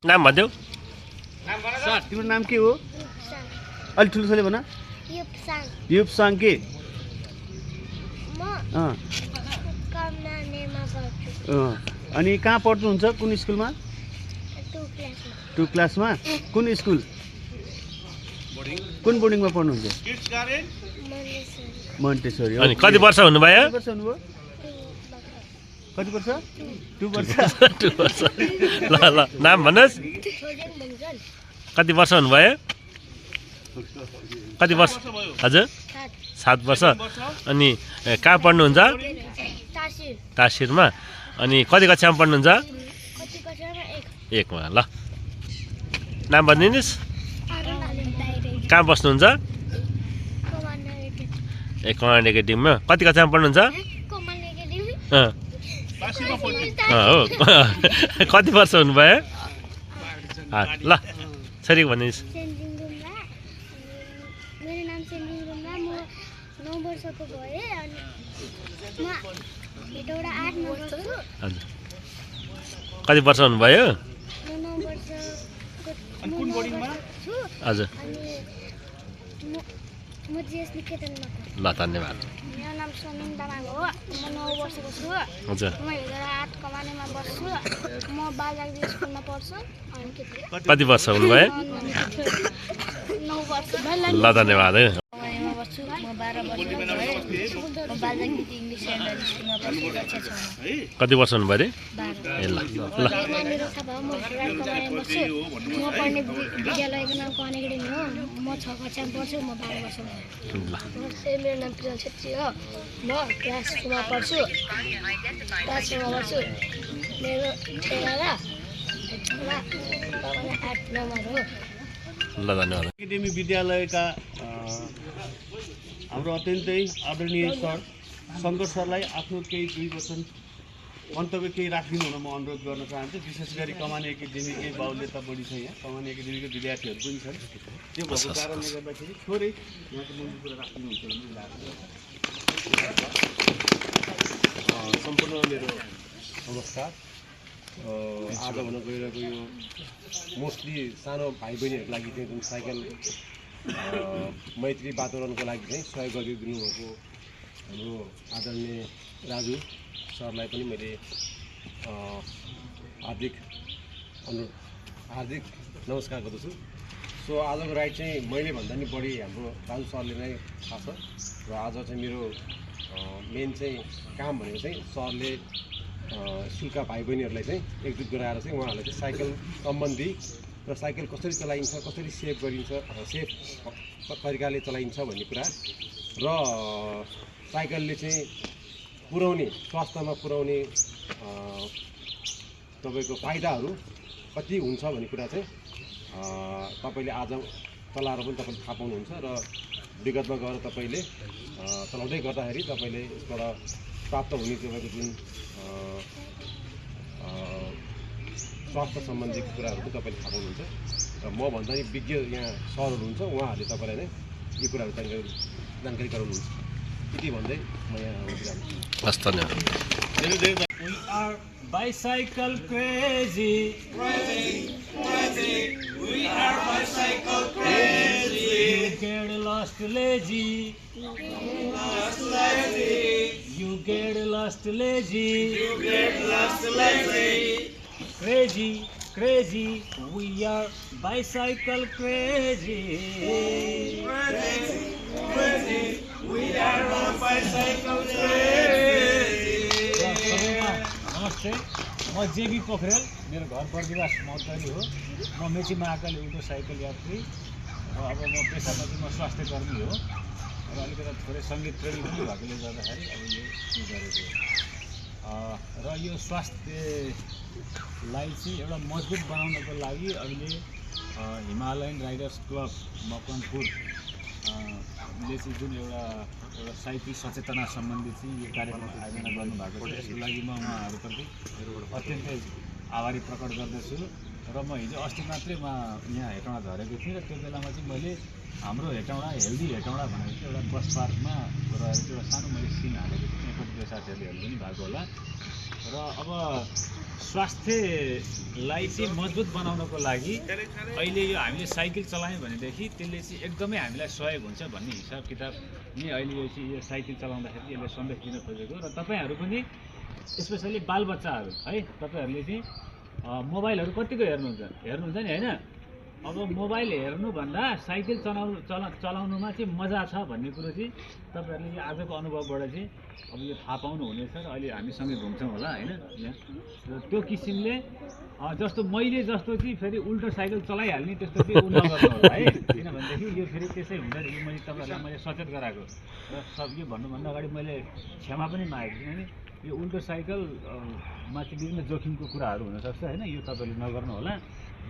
नाम भन्देऊ तिम्रो नाम के हो अलि ठुलो भन युपसाङ के अनि कहाँ पढ्नुहुन्छ कुन स्कुलमा 2 क्लासमा कुन स्कुल कुन बोर्डिङमा पढ्नुहुन्छ मन्टेश्वरी अनि कति वर्ष हुनुभयो कति वर्ष 2 वर्ष 2 वर्ष ल ल नाम भन्नुहोस् कति वर्ष हुनुभयो कति वर्ष हजुर 7 वर्ष अनि कहाँ पढ्नुहुन्छ तासिरमा अनि कति कक्षामा पढ्नुहुन्छ 1 मा ल नाम भनिदिनुहोस् कहाँ बस्नुहुन्छ कमान्ड एकाडेमीमा कति कक्षामा पढ्नुहुन्छ हो कति वर्ष हुनुभयो ल छोरी भनिदिनुहोस् मेरो नाम सेन्जिङ रुम्बा म 9 वर्षको भएँ अनि म हेटौडा 8 मा बस्छु हजुर कति वर्ष हुनुभयो म 9 वर्षको कुन बोर्डिङमा छु हजुर अनि म जीएस निकेतनमा ल धन्यवाद मेरो नाम समिन तामाङ हो म 9 वर्षको छु हजुर म हेटौडा 8 कमानेमा बस्छु म बालजागदी स्कुलमा पढ्छु अनि के कति वर्ष हुनुभयो 9 वर्ष ल धन्यवाद है कमानेमा बस्छु म 12 वर्षको भएँ म बालजागदी इङ्ग्लिस सेन्ट्रल स्कुलमा पढ्छु कक्षा 6 कति वर्ष हुनुभयो रे 12 ए ल ल मेरो थाहा भयो म हेटौडा कमानेमा बस्छु म पढ्ने विद्यालयको नाम कमाने एकाडेमी हो म 6 कक्षामा पढ्छु म 12 वर्षको भएँ मेरो नाम प्रियल छेत्री हो म क्लास 2 मा पढ्छु मेरो ठेला 8 नम्बर हो ल धन्यवाद एकाडेमी विद्यालयका हाम्रो अत्यन्तै आदरणीय सर शङ्कर सरलाई आफ्नो केही 2 वचन मन्तव्य केही राखिदिनु हुन म अनुरोध गर्न चाहन्छु विशेष गरी कमाने एकाडेमीकै बाहुल्यता बढी छ यहाँ कमाने एकाडेमीको विद्यार्थीहरू पनि छन् त्यो भएको कारणले गर्दाखेरि थोरै यहाँको मूल कुरा राखिदिनुहुन्छ भन्ने लाग्छ सम्पूर्ण मेरो नमस्कार आज हुन गइरहेको यो मोस्टली सानो भाइ बहिनीहरूको लागि चाहिँ जुन साइकल मैत्री वातावरणको लागि चाहिँ सहयोग गरिदिनु भएको हाम्रो आदरणीय राजु सरलाई पनि मैले हार्दिक नमस्कार गर्दछु सो आजको राइड चाहिँ मैले भन्दा नि बढी हाम्रो राजु सरले नै थाहा छ र आज चाहिँ मेरो मेन चाहिँ काम भनेको चाहिँ सरले स्कुलका भाइ बहिनीहरूलाई चाहिँ एकजुट गराएर चाहिँ उहाँहरूलाई चाहिँ साइकल सम्बन्धी र साइकल कसरी चलाइन्छ कसरी सेफ गरिन्छ सेफ तरिकाले चलाइन्छ भन्ने कुरा र साइकलले चाहिँ पुर्याउने स्वास्थ्यमा पुर्याउने तपाईँको फाइदाहरू कति हुन्छ भन्ने कुरा चाहिँ तपाईँले आज चलाएर पनि तपाईँले थाहा पाउनुहुन्छ र विगतमा गएर तपाईँले चलाउँदै गर्दाखेरि तपाईँले यसबाट प्राप्त हुने तपाईँको जुन स्वास्थ्य सम्बन्धी कुराहरू पनि तपाईँले थाहा पाउनुहुन्छ र म भन्दा नि विज्ञ यहाँ सरहरू हुन्छ उहाँहरूले तपाईँलाई नै यो कुराहरू जानकारी गराउनुहुन्छ यति भन्दै म यहाँ हस् धन्यवाद We are bicycle crazy. We are bicycle crazy. You get lost lazy. You get lost lazy. Crazy. We are bicycle crazy. We are bicycle crazy. नमस्ते म जेबी पोखरेल मेरो घर बर्दिवास मौतरी हो म मेची महाकाली उल्टो साइकल यात्री र अब म पेसामा चाहिँ म स्वास्थ्य कर्मी हो र अलिकति थोरै सङ्गीत प्रेमी पनि भएकोले गर्दाखेरि अब यो गरेको हो र यो स्वास्थ्यलाई चाहिँ एउटा मजबुत बनाउनको लागि अहिले हिमालयन राइडर्स क्लब मकवानपुर ले चाहिँ जुन एउटा साहित्यिक सचेतना सम्बन्धी चाहिँ यो कार्यक्रम आयोजना गर्नुभएको छ यसको लागि म उहाँहरूप्रति अत्यन्तै आभारी प्रकट गर्दछु र म हिजो अस्ति मात्रै यहाँ हेटौँडा झरेको थिएँ र त्यो बेलामा चाहिँ मैले हाम्रो हेटौँडा हेल्दी हेटौँडा भनेको चाहिँ एउटा बस पार्कमा रहेर एउटा सानो मैले सिन हालेको थिएँ कतिपय साथीहरूले हेर्नु पनि भएको होला र अब स्वास्थ्यलाई चाहिँ मजबुत बनाउनको लागि अहिले यो हामीले साइकल चलायौँ भनेदेखि त्यसले चाहिँ एकदमै हामीलाई सहयोग हुन्छ भन्ने हिसाब किताब नि अहिले यो साइकल चलाउँदाखेरि यसले सन्देश दिन खोजेको र तपाईँहरू पनि स्पेसली बालबच्चाहरू है तपाईँहरूले चाहिँ मोबाइलहरू कतिको हेर्नुहुन्छ नि होइन अब मोबाइल हेर्नुभन्दा साइकल चलाउनुमा चाहिँ मजा छ भन्ने कुरो चाहिँ तपाईँहरूले यो आजको अनुभवबाट चाहिँ अब यो थाहा पाउनुहुनेछ र अहिले हामीसँगै घुम्छौँ होला होइन यहाँ र त्यो किसिमले जस्तो मैले जस्तो चाहिँ फेरि उल्टो साइकल चलाइहाल्ने त्यस्तो चाहिँ उ नगर्नु होला है किनभनेदेखि यो फेरि त्यसै हुन्छ यो मैले तपाईँहरूलाई मैले सचेत गराएको र यो भन्नुभन्दा अगाडि मैले क्षमा पनि मागेको किनभने यो उल्टो साइकल मा चाहिँ विभिन्न जोखिमको कुराहरू हुनसक्छ होइन यो तपाईँहरूले नगर्नु होला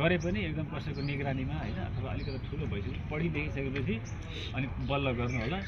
गरे पनि एकदम कसैको निगरानीमा होइन अथवा अलिकति ठुलो भइसक्यो पढिदेखिसकेपछि अनि बल्ल गर्नु होला।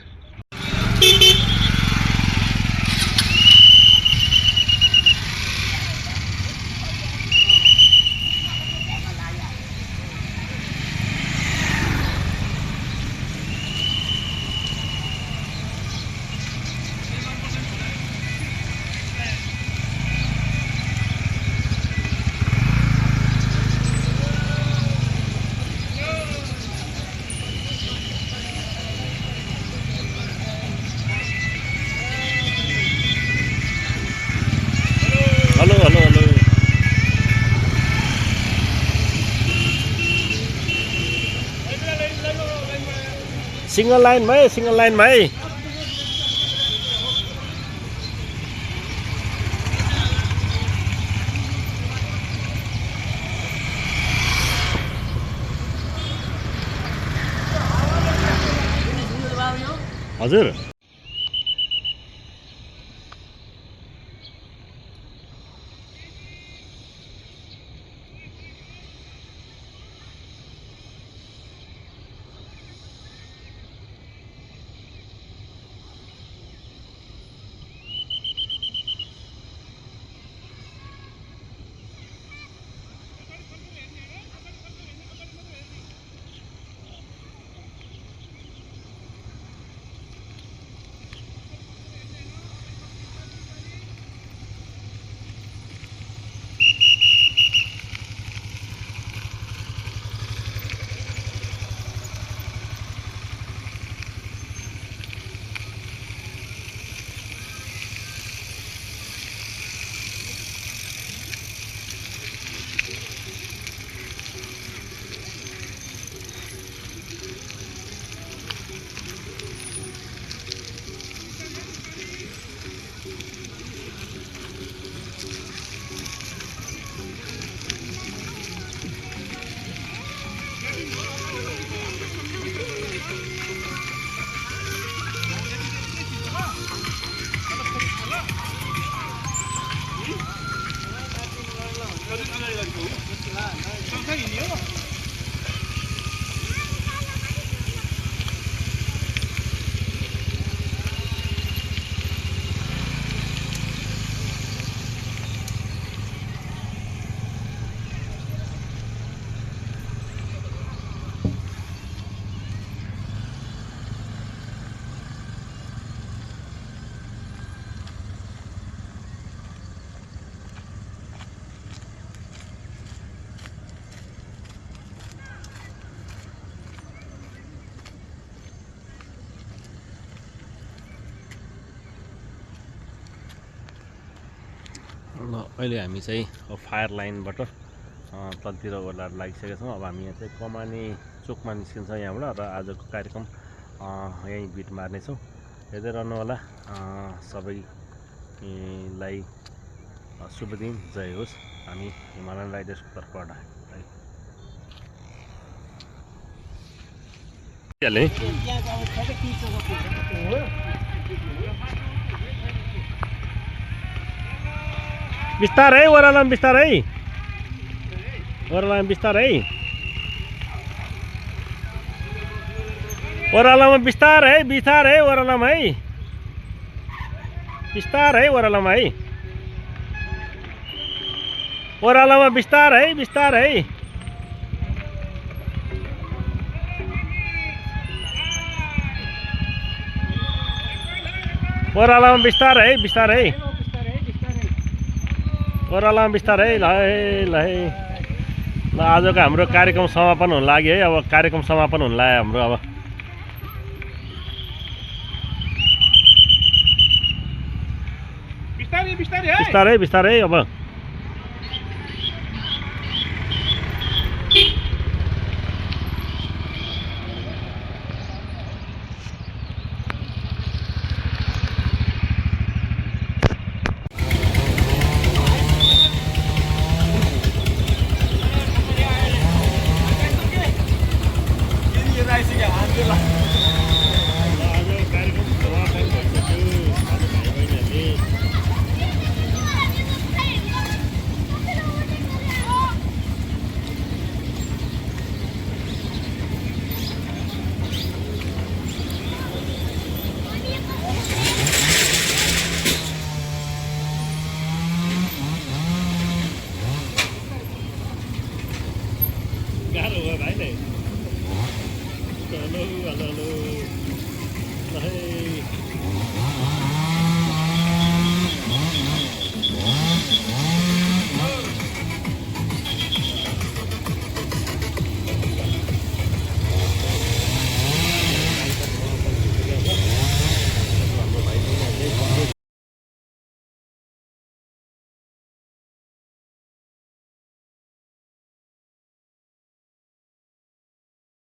सिंगल लाइन भाइ हजुर अहिले हामी चाहिँ फायर लाइनबाट तलतिर ओर्लाएर लागिसकेका छौँ। अब हामी यहाँ चाहिँ कमाने चोकमा निस्किन्छ यहाँबाट र आजको कार्यक्रम यहीँ बिट मार्नेछौँ। हेर्दै रहनु होला। सबैलाई शुभ दिन, जय होस्। हामी हिमालयन राइडर्सको तर्फबाट बिस्तारै ओह्रालोमा बिस्तारै ओह्रालोमा बिस्तारै ओह्रालोमा बिस्तारै बिस्तारै ओह्रालोमा है बिस्तारै ओह्रालोमा है ओह्रालोमा बिस्तारै बिस्तारै ओह्रालोमा बिस्तारै बिस्तारै ओह्रालोमा बिस्तारै ल है ल है ल आजको हाम्रो कार्यक्रम समापन हुन लाग्यो है अब कार्यक्रम समापन हुन लाग्यो हाम्रो अब बिस्तारै बिस्तारै अब